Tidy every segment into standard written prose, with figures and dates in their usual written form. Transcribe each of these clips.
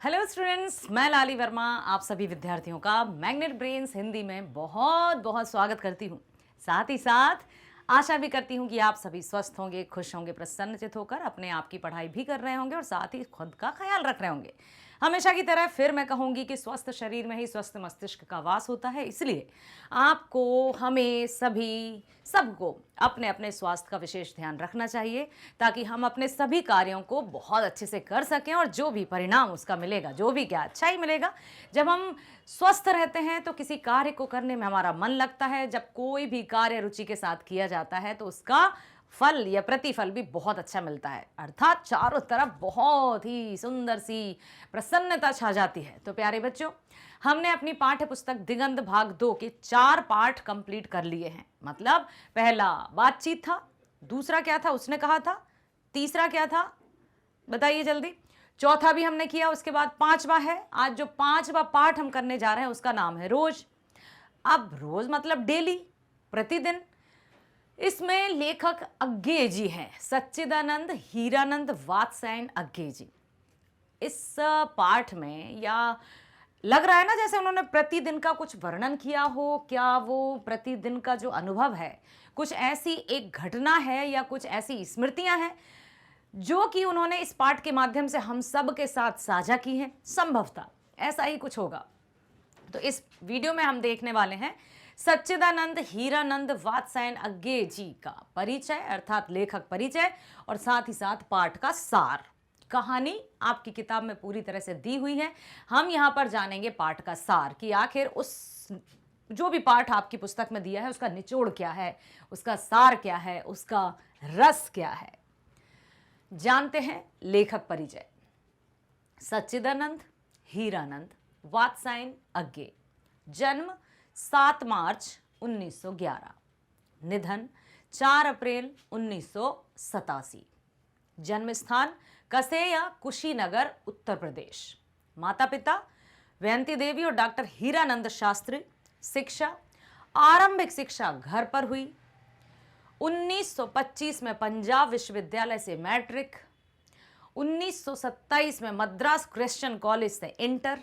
Hello students, मैं लाली वर्मा आप सभी विद्यार्थियों का मैग्नेट ब्रेन्स हिंदी में बहुत बहुत स्वागत करती हूँ। साथ ही साथ आशा भी करती हूँ कि आप सभी स्वस्थ होंगे, खुश होंगे, प्रसन्नचित होकर अपने आप की पढ़ाई भी कर रहे होंगे और साथ ही खुद का ख्याल रख रहे होंगे। हमेशा की तरह फिर मैं कहूँगी कि स्वस्थ शरीर में ही स्वस्थ मस्तिष्क का वास होता है, इसलिए आपको हमें सभी सबको अपने अपने स्वास्थ्य का विशेष ध्यान रखना चाहिए ताकि हम अपने सभी कार्यों को बहुत अच्छे से कर सकें और जो भी परिणाम उसका मिलेगा, जो भी क्या अच्छा ही मिलेगा। जब हम स्वस्थ रहते हैं तो किसी कार्य को करने में हमारा मन लगता है। जब कोई भी कार्य रुचि के साथ किया जाता है तो उसका फल या प्रतिफल भी बहुत अच्छा मिलता है, अर्थात चारों तरफ बहुत ही सुंदर सी प्रसन्नता छा जाती है। तो प्यारे बच्चों, हमने अपनी पाठ्य पुस्तक दिगंत भाग 2 के 4 पाठ कंप्लीट कर लिए हैं। मतलब पहला बातचीत था, दूसरा क्या था उसने कहा था, तीसरा क्या था बताइए जल्दी, चौथा भी हमने किया, उसके बाद पांचवा है। आज जो पांचवा पाठ हम करने जा रहे हैं उसका नाम है रोज। अब रोज मतलब डेली, प्रतिदिन। इसमें लेखक अज्ञेय जी हैं, सच्चिदानंद हीरानंद वात्स्यायन अज्ञेय जी। इस पाठ में या लग रहा है ना जैसे उन्होंने प्रतिदिन का कुछ वर्णन किया हो। क्या वो प्रतिदिन का जो अनुभव है, कुछ ऐसी एक घटना है या कुछ ऐसी स्मृतियां हैं जो कि उन्होंने इस पाठ के माध्यम से हम सब के साथ साझा की हैं? संभवतः ऐसा ही कुछ होगा। तो इस वीडियो में हम देखने वाले हैं सच्चिदानंद हीरानंद वात्स्यायन अज्ञेय जी का परिचय, अर्थात लेखक परिचय, और साथ ही साथ पाठ का सार। कहानी आपकी किताब में पूरी तरह से दी हुई है, हम यहाँ पर जानेंगे पाठ का सार कि आखिर उस जो भी पाठ आपकी पुस्तक में दिया है उसका निचोड़ क्या है, उसका सार क्या है, उसका रस क्या है। जानते हैं लेखक परिचय। सच्चिदानंद हीरानंद वात्स्यायन अज्ञेय, जन्म 7 मार्च 1911, निधन 4 अप्रैल 1987, जन्म स्थान कसेया कुशीनगर उत्तर प्रदेश। माता पिता वयंती देवी और डॉक्टर हीरानंद शास्त्री। शिक्षा, आरंभिक शिक्षा घर पर हुई। 1925 में पंजाब विश्वविद्यालय से मैट्रिक, 1927 में मद्रास क्रिश्चियन कॉलेज से इंटर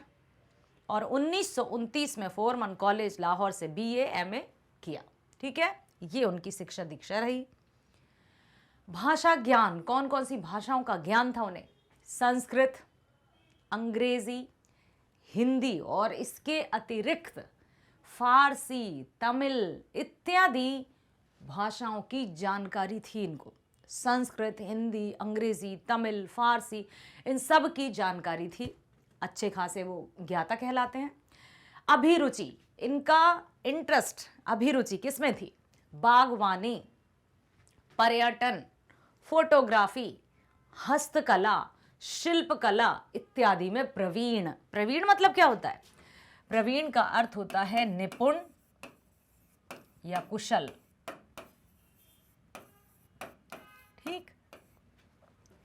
और 1929 में फोरमन कॉलेज लाहौर से बीए एमए किया। ठीक है, ये उनकी शिक्षा दीक्षा रही। भाषा ज्ञान, कौन कौन सी भाषाओं का ज्ञान था उन्हें? संस्कृत, अंग्रेजी, हिंदी और इसके अतिरिक्त फारसी, तमिल इत्यादि भाषाओं की जानकारी थी इनको। संस्कृत, हिंदी, अंग्रेजी, तमिल, फारसी, इन सब की जानकारी थी। अच्छे खासे वो ज्ञाता कहलाते हैं। अभिरुचि, इनका इंटरेस्ट, अभिरुचि किसमें थी? बागवानी, पर्यटन, फोटोग्राफी, हस्तकला, शिल्पकला इत्यादि में प्रवीण। प्रवीण मतलब क्या होता है? प्रवीण का अर्थ होता है निपुण या कुशल। ठीक,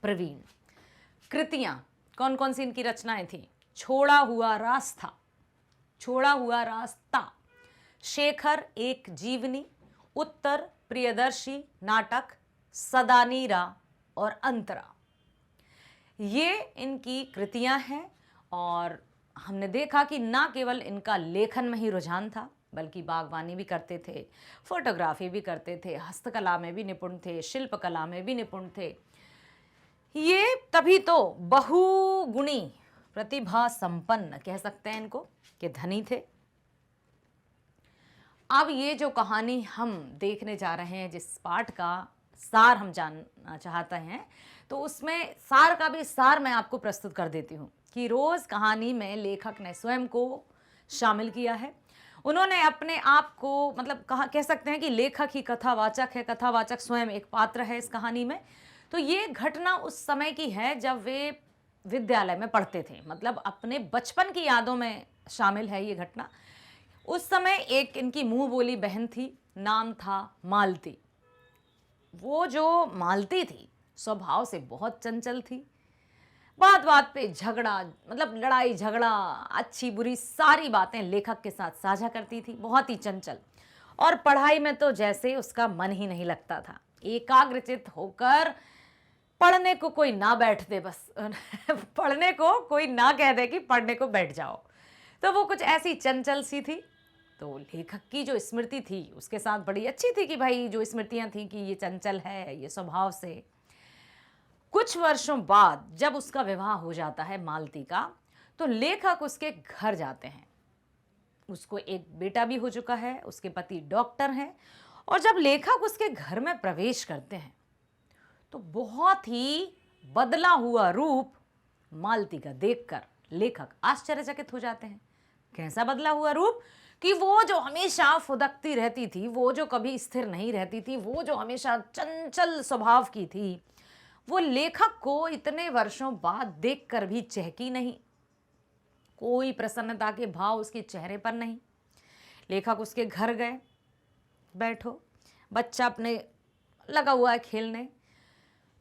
प्रवीण। कृतियां, कौन कौन सी इनकी रचनाएं थी? छोड़ा हुआ रास्ता, छोड़ा हुआ रास्ता, शेखर एक जीवनी, उत्तर, प्रियदर्शी, नाटक, सदानीरा और अंतरा, ये इनकी कृतियां हैं। और हमने देखा कि ना केवल इनका लेखन में ही रुझान था बल्कि बागवानी भी करते थे, फोटोग्राफी भी करते थे, हस्तकला में भी निपुण थे, शिल्पकला में भी निपुण थे। ये तभी तो बहुगुणी, प्रतिभा संपन्न कह सकते हैं इनको कि धनी थे। अब ये जो कहानी हम देखने जा रहे हैं, जिस पाठ का सार हम जानना चाहते हैं, तो उसमें सार का भी सार मैं आपको प्रस्तुत कर देती हूँ कि रोज कहानी में लेखक ने स्वयं को शामिल किया है। उन्होंने अपने आप को, मतलब कह सकते हैं कि लेखक ही कथावाचक है, कथावाचक स्वयं एक पात्र है इस कहानी में। तो ये घटना उस समय की है जब वे विद्यालय में पढ़ते थे, मतलब अपने बचपन की यादों में शामिल है ये घटना। उस समय एक इनकी मुंह बोली बहन थी, नाम था मालती। वो जो मालती थी स्वभाव से बहुत चंचल थी, बात बात पे झगड़ा, मतलब लड़ाई झगड़ा, अच्छी बुरी सारी बातें लेखक के साथ साझा करती थी, बहुत ही चंचल। और पढ़ाई में तो जैसे उसका मन ही नहीं लगता था। एकाग्रचित होकर पढ़ने को कोई ना बैठ दे बस पढ़ने को कोई ना कह दे कि पढ़ने को बैठ जाओ। तो वो कुछ ऐसी चंचल सी थी। तो लेखक की जो स्मृति थी उसके साथ बड़ी अच्छी थी कि भाई जो स्मृतियां थी कि ये चंचल है, ये स्वभाव से। कुछ वर्षों बाद जब उसका विवाह हो जाता है मालती का, तो लेखक उसके घर जाते हैं। उसको एक बेटा भी हो चुका है, उसके पति डॉक्टर हैं। और जब लेखक उसके घर में प्रवेश करते हैं तो बहुत ही बदला हुआ रूप मालती का देखकर लेखक आश्चर्यचकित हो जाते हैं। कैसा बदला हुआ रूप? कि वो जो हमेशा फुदकती रहती थी, वो जो कभी स्थिर नहीं रहती थी, वो जो हमेशा चंचल स्वभाव की थी, वो लेखक को इतने वर्षों बाद देखकर भी चहकी नहीं। कोई प्रसन्नता के भाव उसके चेहरे पर नहीं। लेखक उसके घर गए, बैठो, बच्चा अपने लगा हुआ है खेलने।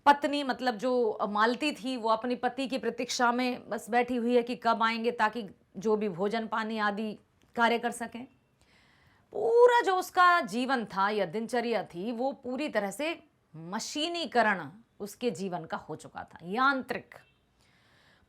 पत्नी मतलब जो मालती थी वो अपनी पति की प्रतीक्षा में बस बैठी हुई है कि कब आएंगे ताकि जो भी भोजन पानी आदि कार्य कर सकें। पूरा जो उसका जीवन था या दिनचर्या थी वो पूरी तरह से मशीनीकरण उसके जीवन का हो चुका था, यांत्रिक।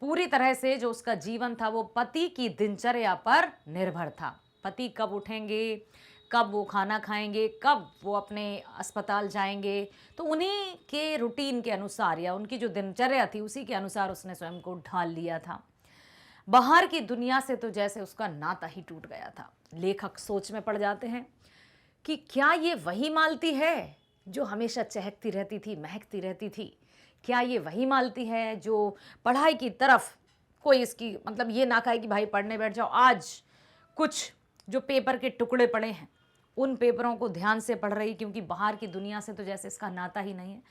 पूरी तरह से जो उसका जीवन था वो पति की दिनचर्या पर निर्भर था। पति कब उठेंगे, कब वो खाना खाएंगे, कब वो अपने अस्पताल जाएंगे, तो उन्हीं के रूटीन के अनुसार या उनकी जो दिनचर्या थी उसी के अनुसार उसने स्वयं को ढाल लिया था। बाहर की दुनिया से तो जैसे उसका नाता ही टूट गया था। लेखक सोच में पड़ जाते हैं कि क्या ये वही मालती है जो हमेशा चहकती रहती थी, महकती रहती थी? क्या ये वही मालती है जो पढ़ाई की तरफ कोई इसकी मतलब ये ना कहे कि भाई पढ़ने बैठ जाओ, आज कुछ जो पेपर के टुकड़े पड़े हैं उन पेपरों को ध्यान से पढ़ रही, क्योंकि बाहर की दुनिया से तो जैसे इसका नाता ही नहीं है।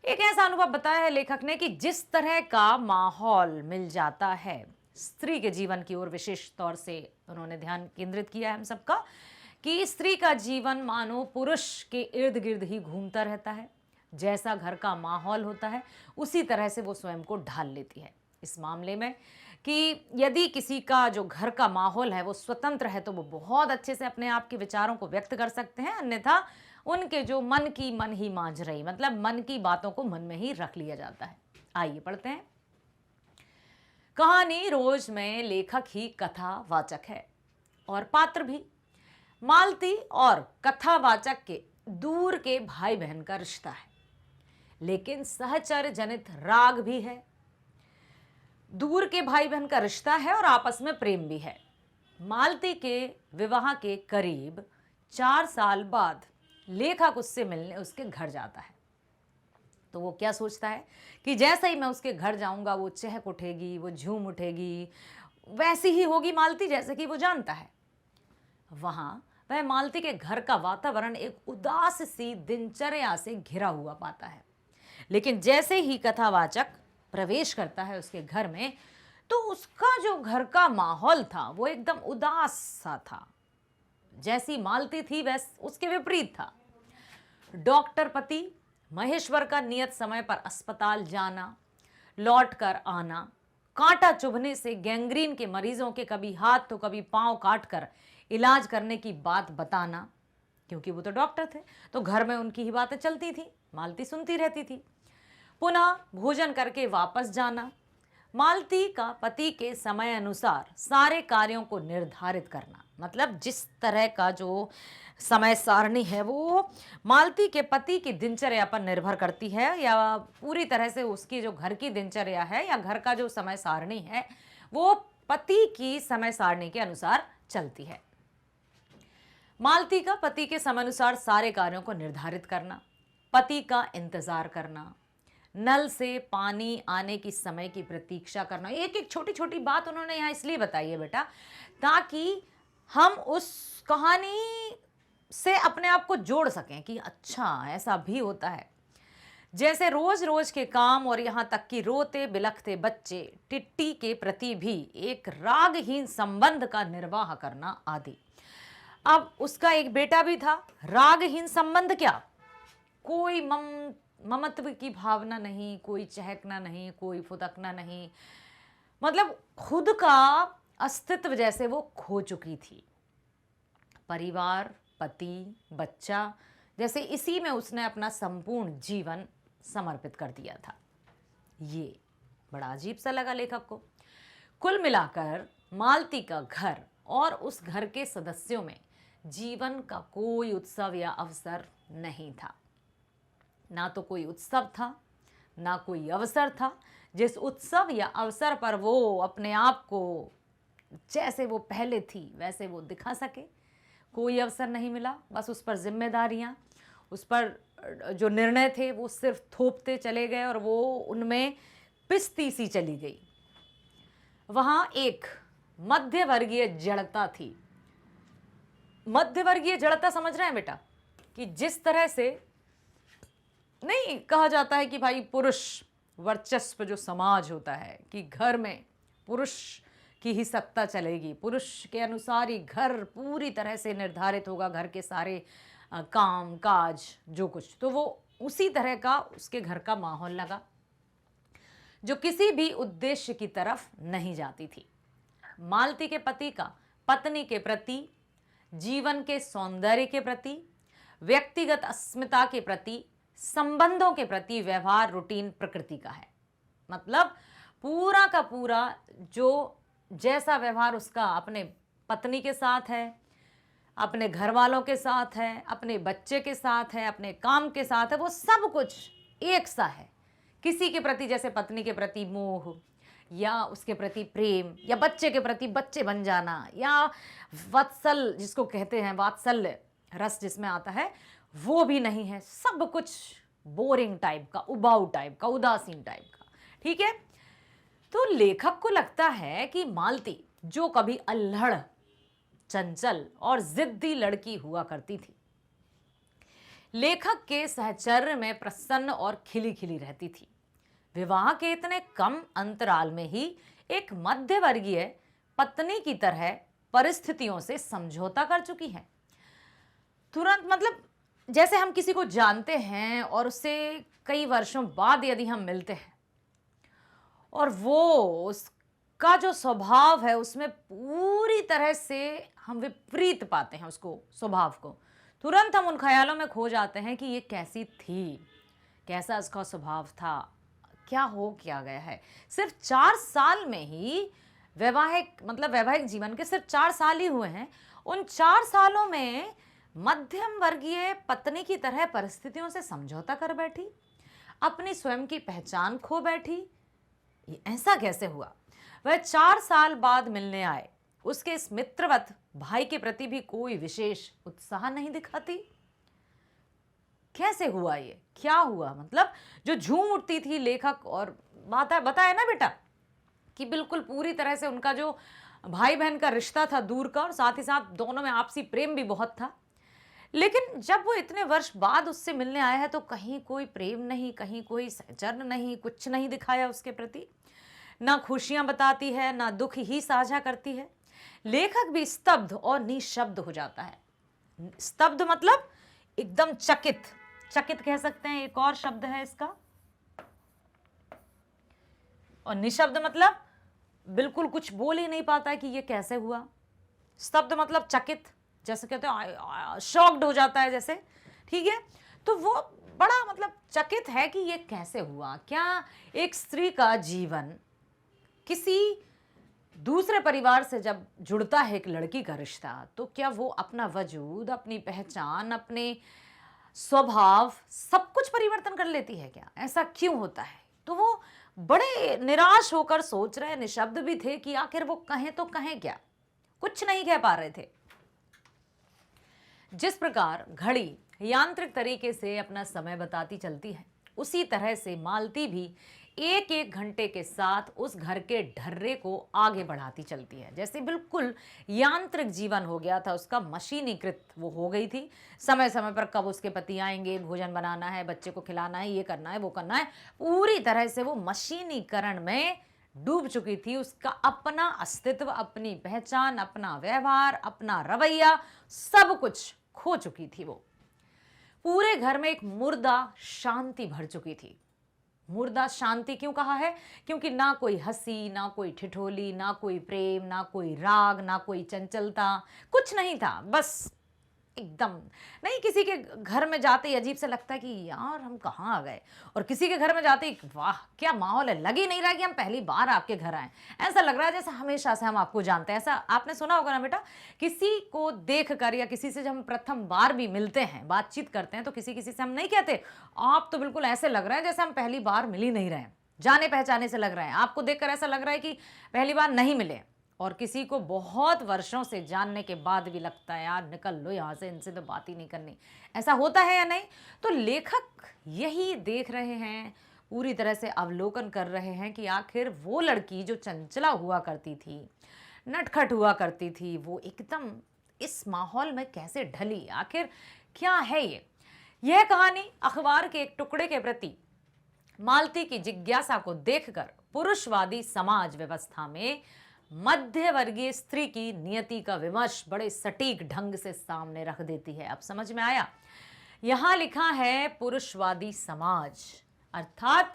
एक ऐसा अनुभव बताया है लेखक ने कि जिस तरह का माहौल मिल जाता है स्त्री के जीवन की ओर, विशेष तौर से उन्होंने ध्यान केंद्रित किया है हम सबका, कि स्त्री का जीवन मानो पुरुष के इर्द गिर्द ही घूमता रहता है। जैसा घर का माहौल होता है उसी तरह से वो स्वयं को ढाल लेती है। इस मामले में कि यदि किसी का जो घर का माहौल है वो स्वतंत्र है तो वो बहुत अच्छे से अपने आप के विचारों को व्यक्त कर सकते हैं, अन्यथा उनके जो मन की मन ही मांझ रही, मतलब मन की बातों को मन में ही रख लिया जाता है। आइए पढ़ते हैं। कहानी रोज में लेखक ही कथावाचक है और पात्र भी। मालती और कथावाचक के दूर के भाई बहन का रिश्ता है, लेकिन सहचर जनित राग भी है। दूर के भाई बहन का रिश्ता है और आपस में प्रेम भी है। मालती के विवाह के करीब 4 साल बाद लेखक उससे मिलने उसके घर जाता है। तो वो क्या सोचता है कि जैसे ही मैं उसके घर जाऊंगा वो चहक उठेगी, वो झूम उठेगी, वैसी ही होगी मालती जैसे कि वो जानता है। वहां वह मालती के घर का वातावरण एक उदास सी दिनचर्या से घिरा हुआ पाता है। लेकिन जैसे ही कथावाचक प्रवेश करता है उसके घर में तो उसका जो घर का माहौल था वो एकदम उदास सा था। जैसी मालती थी वैस उसके विपरीत था। डॉक्टर पति महेश्वर का नियत समय पर अस्पताल जाना, लौट कर आना, कांटा चुभने से गैंग्रीन के मरीजों के कभी हाथ तो कभी पांव काट कर इलाज करने की बात बताना, क्योंकि वो तो डॉक्टर थे तो घर में उनकी ही बातें चलती थी, मालती सुनती रहती थी। पुनः भोजन करके वापस जाना, मालती का पति के समय अनुसार सारे कार्यों को निर्धारित करना, मतलब जिस तरह का जो समय सारणी है वो मालती के पति की दिनचर्या पर निर्भर करती है, या पूरी तरह से उसकी जो घर की दिनचर्या है या घर का जो समय सारणी है वो पति की समय सारणी के अनुसार चलती है। मालती का पति के समय अनुसार सारे कार्यों को निर्धारित करना, पति का इंतजार करना, नल से पानी आने की समय की प्रतीक्षा करना। एक एक छोटी छोटी बात उन्होंने यहाँ इसलिए बताई है बेटा ताकि हम उस कहानी से अपने आप को जोड़ सकें कि अच्छा ऐसा भी होता है। जैसे रोज रोज के काम और यहाँ तक कि रोते बिलखते बच्चे टिट्टी के प्रति भी एक रागहीन संबंध का निर्वाह करना आदि। अब उसका एक बेटा भी था। रागहीन संबंध क्या? कोई ममत्व की भावना नहीं, कोई चहकना नहीं, कोई फुदकना नहीं, मतलब खुद का अस्तित्व जैसे वो खो चुकी थी। परिवार, पति, बच्चा, जैसे इसी में उसने अपना संपूर्ण जीवन समर्पित कर दिया था। ये बड़ा अजीब सा लगा लेखक को। कुल मिलाकर मालती का घर और उस घर के सदस्यों में जीवन का कोई उत्सव या अवसर नहीं था। ना तो कोई उत्सव था, ना कोई अवसर था जिस उत्सव या अवसर पर वो अपने आप को जैसे वो पहले थी वैसे वो दिखा सके। कोई अवसर नहीं मिला, बस उस पर जिम्मेदारियां, उस पर जो निर्णय थे वो सिर्फ थोपते चले गए और वो उनमें पिसती सी चली गई। वहां एक मध्यवर्गीय जड़ता थी। मध्यवर्गीय जड़ता समझ रहे हैं बेटा? कि जिस तरह से नहीं कहा जाता है कि भाई पुरुष वर्चस्व जो समाज होता है कि घर में पुरुष की ही सत्ता चलेगी, पुरुष के अनुसार ही घर पूरी तरह से निर्धारित होगा, घर के सारे काम काज जो कुछ, तो वो उसी तरह का उसके घर का माहौल लगा जो किसी भी उद्देश्य की तरफ नहीं जाती थी। मालती के पति का पत्नी के प्रति, जीवन के सौंदर्य के प्रति, व्यक्तिगत अस्मिता के प्रति, संबंधों के प्रति व्यवहार रूटीन प्रकृति का है। मतलब पूरा का पूरा जो जैसा व्यवहार उसका अपने पत्नी के साथ है, अपने घर वालों के साथ है, अपने बच्चे के साथ है, अपने काम के साथ है, वो सब कुछ एक सा है। किसी के प्रति जैसे पत्नी के प्रति मोह या उसके प्रति प्रेम या बच्चे के प्रति बच्चे बन जाना या वत्सल जिसको कहते हैं, वात्सल्य रस जिसमें आता है, वो भी नहीं है। सब कुछ बोरिंग टाइप का, उबाऊ टाइप का, उदासीन टाइप का। ठीक है, तो लेखक को लगता है कि मालती जो कभी अल्हड़, चंचल और जिद्दी लड़की हुआ करती थी, लेखक के सहचर्य में प्रसन्न और खिली खिली रहती थी। विवाह के इतने कम अंतराल में ही एक मध्यवर्गीय पत्नी की तरह परिस्थितियों से समझौता कर चुकी है। तुरंत, मतलब जैसे हम किसी को जानते हैं और उससे कई वर्षों बाद यदि हम मिलते हैं और वो उसका जो स्वभाव है उसमें पूरी तरह से हम विपरीत पाते हैं उसको, स्वभाव को, तुरंत हम उन ख्यालों में खो जाते हैं कि ये कैसी थी, कैसा इसका स्वभाव था, क्या हो क्या गया है। सिर्फ 4 साल में ही वैवाहिक जीवन के सिर्फ 4 साल ही हुए हैं। उन 4 सालों में मध्यम वर्गीय पत्नी की तरह परिस्थितियों से समझौता कर बैठी, अपनी स्वयं की पहचान खो बैठी। ये ऐसा कैसे हुआ? वह 4 साल बाद मिलने आए, उसके इस मित्रवत भाई के प्रति भी कोई विशेष उत्साह नहीं दिखाती। कैसे हुआ ये? क्या हुआ? मतलब जो झूम उठती थी लेखक, और बताया ना बेटा कि बिल्कुल पूरी तरह से उनका जो भाई बहन का रिश्ता था दूर का, और साथ ही साथ दोनों में आपसी प्रेम भी बहुत था। लेकिन जब वो इतने वर्ष बाद उससे मिलने आया है तो कहीं कोई प्रेम नहीं, कहीं कोई सहचर्य नहीं, कुछ नहीं दिखाया उसके प्रति। ना खुशियां बताती है, ना दुख ही साझा करती है। लेखक भी स्तब्ध और निशब्द हो जाता है। स्तब्ध मतलब एकदम चकित, चकित कह सकते हैं, एक और शब्द है इसका। और निशब्द मतलब बिल्कुल कुछ बोल ही नहीं पाता है कि ये कैसे हुआ। स्तब्ध मतलब चकित, जैसे कहते हैं शॉक्ड हो जाता है जैसे। ठीक है, तो वो बड़ा मतलब चकित है कि ये कैसे हुआ। क्या एक स्त्री का जीवन किसी दूसरे परिवार से जब जुड़ता है, एक लड़की का रिश्ता, तो क्या वो अपना वजूद, अपनी पहचान, अपने स्वभाव सब कुछ परिवर्तन कर लेती है क्या? ऐसा क्यों होता है? तो वो बड़े निराश होकर सोच रहे, निशब्द भी थे कि आखिर वो कहें तो कहें क्या। कुछ नहीं कह पा रहे थे। जिस प्रकार घड़ी यांत्रिक तरीके से अपना समय बताती चलती है, उसी तरह से मालती भी एक एक घंटे के साथ उस घर के ढर्रे को आगे बढ़ाती चलती है। जैसे बिल्कुल यांत्रिक जीवन हो गया था उसका, मशीनीकृत वो हो गई थी। समय समय पर कब उसके पति आएंगे, भोजन बनाना है, बच्चे को खिलाना है, ये करना है, वो करना है, पूरी तरह से वो मशीनीकरण में डूब चुकी थी। उसका अपना अस्तित्व, अपनी पहचान, अपना व्यवहार, अपना रवैया, सब कुछ खो चुकी थी। वो पूरे घर में एक मुर्दा शांति भर चुकी थी। मुर्दा शांति क्यों कहा है? क्योंकि ना कोई हंसी, ना कोई ठिठोली, ना कोई प्रेम, ना कोई राग, ना कोई चंचलता, कुछ नहीं था। बस एकदम नहीं, किसी के घर में जाते ही अजीब सा लगता है कि यार हम कहाँ आ गए, और किसी के घर में जाते ही वाह क्या माहौल है, लग ही नहीं रहा कि हम पहली बार आपके घर आए, ऐसा लग रहा है जैसे हमेशा से हम आपको जानते हैं। ऐसा आपने सुना होगा ना बेटा, किसी को देख कर या किसी से जब हम प्रथम बार भी मिलते हैं, बातचीत करते हैं, तो किसी किसी से हम नहीं कहते आप तो बिल्कुल ऐसे लग रहे हैं जैसे हम पहली बार मिल ही नहीं रहे हैं, जाने पहचाने से लग रहे हैं, आपको देखकर ऐसा लग रहा है कि पहली बार नहीं मिले। और किसी को बहुत वर्षों से जानने के बाद भी लगता है यार निकल लो यहाँ से, इनसे तो बात ही नहीं करनी। ऐसा होता है या नहीं? तो लेखक यही देख रहे हैं, पूरी तरह से अवलोकन कर रहे हैं कि आखिर वो लड़की जो चंचला हुआ करती थी, नटखट हुआ करती थी, वो एकदम इस माहौल में कैसे ढली, आखिर क्या है ये। यह कहानी अखबार के एक टुकड़े के प्रति मालती की जिज्ञासा को देखकर पुरुषवादी समाज व्यवस्था में मध्य वर्गीय स्त्री की नियति का विमर्श बड़े सटीक ढंग से सामने रख देती है। अब समझ में आया? यहां लिखा है पुरुषवादी समाज, अर्थात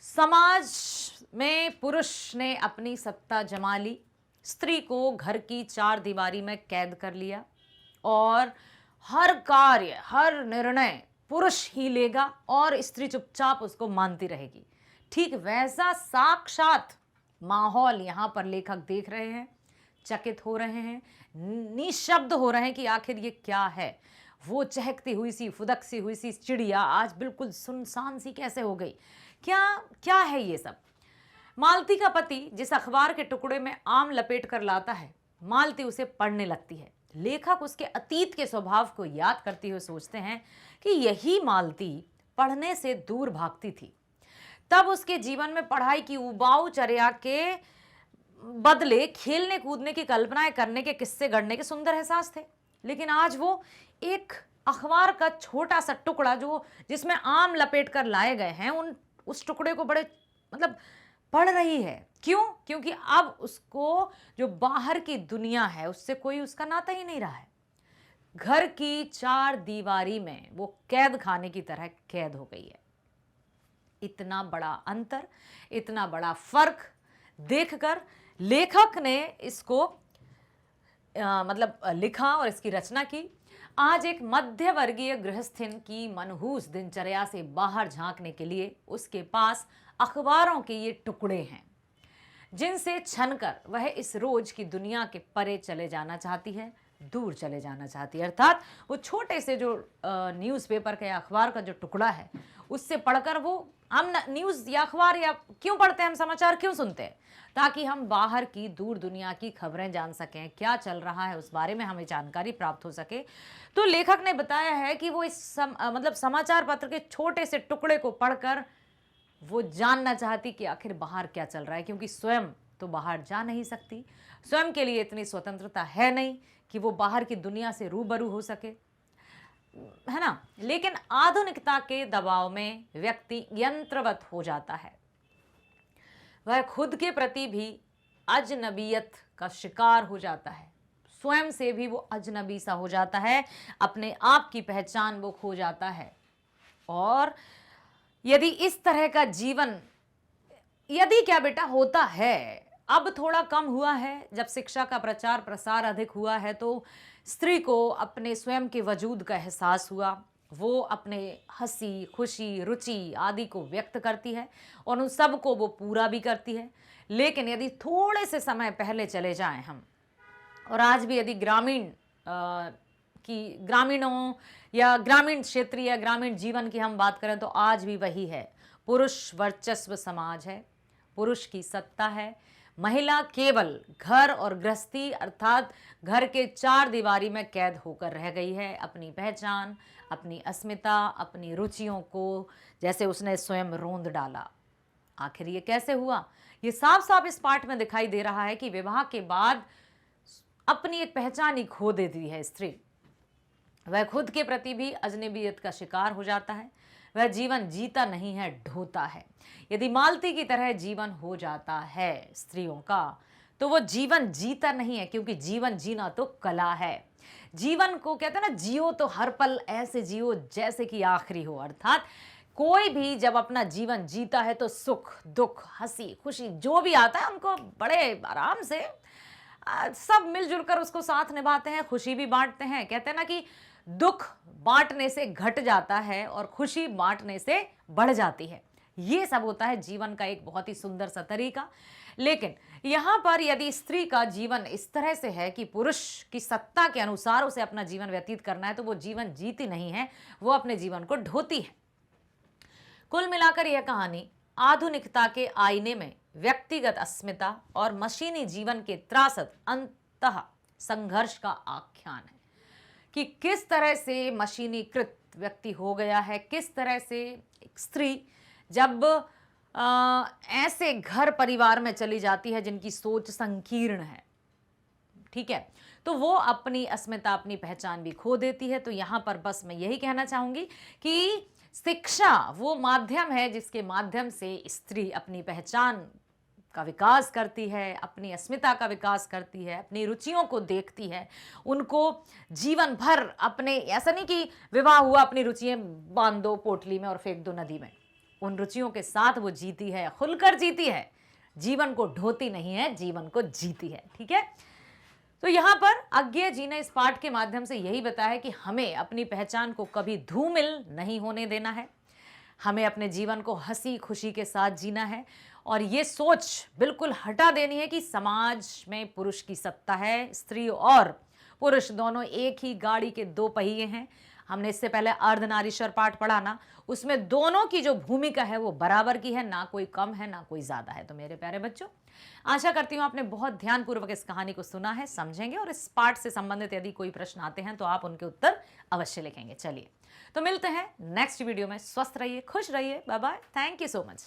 समाज में पुरुष ने अपनी सत्ता जमा ली, स्त्री को घर की चार दीवारी में कैद कर लिया और हर कार्य हर निर्णय पुरुष ही लेगा और स्त्री चुपचाप उसको मानती रहेगी। ठीक वैसा साक्षात माहौल यहां पर लेखक देख रहे हैं, चकित हो रहे हैं, निशब्द हो रहे हैं कि आखिर ये क्या है। वो चहकती हुई सी, फुदक सी हुई सी चिड़िया आज बिल्कुल सुनसान सी कैसे हो गई? क्या क्या है ये सब? मालती का पति जिस अखबार के टुकड़े में आम लपेट कर लाता है, मालती उसे पढ़ने लगती है। लेखक उसके अतीत के स्वभाव को याद करते हुए सोचते हैं कि यही मालती पढ़ने से दूर भागती थी। तब उसके जीवन में पढ़ाई की उबाऊ चर्या के बदले खेलने कूदने की कल्पनाएं करने के, किस्से गढ़ने के सुंदर एहसास थे। लेकिन आज वो एक अखबार का छोटा सा टुकड़ा जो जिसमें आम लपेट कर लाए गए हैं, उस टुकड़े को बड़े पढ़ रही है। क्यों? क्योंकि अब उसको जो बाहर की दुनिया है उससे कोई उसका नाता ही नहीं रहा है। घर की चार दीवारी में वो कैद खाने की तरह कैद हो गई है। इतना बड़ा अंतर, इतना बड़ा फर्क देखकर लेखक ने इसको लिखा और इसकी रचना की। आज एक मध्य वर्गीय गृहस्थिन की मनहूस दिनचर्या से बाहर झांकने के लिए उसके पास अखबारों के ये टुकड़े हैं, जिनसे छनकर वह इस रोज की दुनिया के परे चले जाना चाहती है, दूर चले जाना चाहती है। अर्थात वो छोटे से जो न्यूज़पेपर का या अखबार का जो टुकड़ा है, उससे पढ़कर वो हम न्यूज़ या अखबार या क्यों पढ़ते हैं, हम समाचार क्यों सुनते हैं? ताकि हम बाहर की दूर दुनिया की खबरें जान सकें, क्या चल रहा है उस बारे में हमें जानकारी प्राप्त हो सके। तो लेखक ने बताया है कि वो इस समाचार पत्र के छोटे से टुकड़े को पढ़कर वो जानना चाहती कि आखिर बाहर क्या चल रहा है, क्योंकि स्वयं तो बाहर जा नहीं सकती, स्वयं के लिए इतनी स्वतंत्रता है नहीं कि वो बाहर की दुनिया से रूबरू हो सके, है ना। लेकिन आधुनिकता के दबाव में व्यक्ति यंत्रवत हो जाता है, वह खुद के प्रति भी अजनबियत का शिकार हो जाता है, स्वयं से भी वो अजनबी सा हो जाता है, अपने आप की पहचान वो खो जाता है। और यदि इस तरह का जीवन यदि क्या बेटा होता है, अब थोड़ा कम हुआ है, जब शिक्षा का प्रचार प्रसार अधिक हुआ है तो स्त्री को अपने स्वयं के वजूद का एहसास हुआ, वो अपने हंसी खुशी रुचि आदि को व्यक्त करती है और उन सब को वो पूरा भी करती है। लेकिन यदि थोड़े से समय पहले चले जाएं हम, और आज भी यदि ग्रामीणों या ग्रामीण क्षेत्र या ग्रामीण जीवन की हम बात करें तो आज भी वही है, पुरुष वर्चस्व समाज है, पुरुष की सत्ता है, महिला केवल घर और गृहस्थी अर्थात घर के चार दीवारी में कैद होकर रह गई है। अपनी पहचान, अपनी अस्मिता, अपनी रुचियों को जैसे उसने स्वयं रोंद डाला। आखिर ये कैसे हुआ? ये साफ साफ इस पाठ में दिखाई दे रहा है कि विवाह के बाद अपनी एक पहचान ही खो देती है स्त्री, वह खुद के प्रति भी अजनबियत का शिकार हो जाता है, वह जीवन जीता नहीं है, ढोता है। यदि मालती की तरह जीवन हो जाता है स्त्रियों का तो वो जीवन जीता नहीं है, क्योंकि जीवन जीना तो कला है। जीवन को कहते हैं ना, जियो तो हर पल ऐसे जियो जैसे कि आखिरी हो। अर्थात कोई भी जब अपना जीवन जीता है तो सुख दुख हंसी खुशी जो भी आता है उनको बड़े आराम से सब मिलजुल कर उसको साथ निभाते हैं, खुशी भी बांटते हैं। कहते हैं ना कि दुख बांटने से घट जाता है और खुशी बांटने से बढ़ जाती है। ये सब होता है जीवन का एक बहुत ही सुंदर सा तरीका। लेकिन यहां पर यदि स्त्री का जीवन इस तरह से है कि पुरुष की सत्ता के अनुसार उसे अपना जीवन व्यतीत करना है, तो वो जीवन जीती नहीं है, वो अपने जीवन को ढोती है। कुल मिलाकर यह कहानी आधुनिकता के आईने में व्यक्तिगत अस्मिता और मशीनी जीवन के त्रासद अंतः संघर्ष का आख्यान है कि किस तरह से मशीनीकृत व्यक्ति हो गया है, किस तरह से एक स्त्री जब ऐसे घर परिवार में चली जाती है जिनकी सोच संकीर्ण है, ठीक है, तो वो अपनी अस्मिता, अपनी पहचान भी खो देती है। तो यहां पर बस मैं यही कहना चाहूंगी कि शिक्षा वो माध्यम है जिसके माध्यम से स्त्री अपनी पहचान का विकास करती है, अपनी अस्मिता का विकास करती है, अपनी रुचियों को देखती है, उनको जीवन भर अपने, ऐसा नहीं कि विवाह हुआ अपनी रुचियां बांध दो पोटली में और फेंक दो नदी में, उन रुचियों के साथ वो जीती है, खुलकर जीती है, जीवन को ढोती नहीं है, जीवन को जीती है। ठीक है, तो यहां पर अज्ञेय जी ने इस पाठ के माध्यम से यही बताया है कि हमें अपनी पहचान को कभी धूमिल नहीं होने देना है, हमें अपने जीवन को हंसी खुशी के साथ जीना है और ये सोच बिल्कुल हटा देनी है कि समाज में पुरुष की सत्ता है, स्त्री और पुरुष दोनों एक ही गाड़ी के दो पहिए हैं। हमने इससे पहले अर्धनारीश्वर पाठ पढ़ा ना, उसमें दोनों की जो भूमिका है वो बराबर की है, ना कोई कम है ना कोई ज्यादा है। तो मेरे प्यारे बच्चों, आशा करती हूँ आपने बहुत ध्यानपूर्वक इस कहानी को सुना है, समझेंगे और इस पाठ से संबंधित यदि कोई प्रश्न आते हैं तो आप उनके उत्तर अवश्य लिखेंगे। चलिए तो मिलते हैं नेक्स्ट वीडियो में। स्वस्थ रहिए, खुश रहिए, bye bye, thank you so much.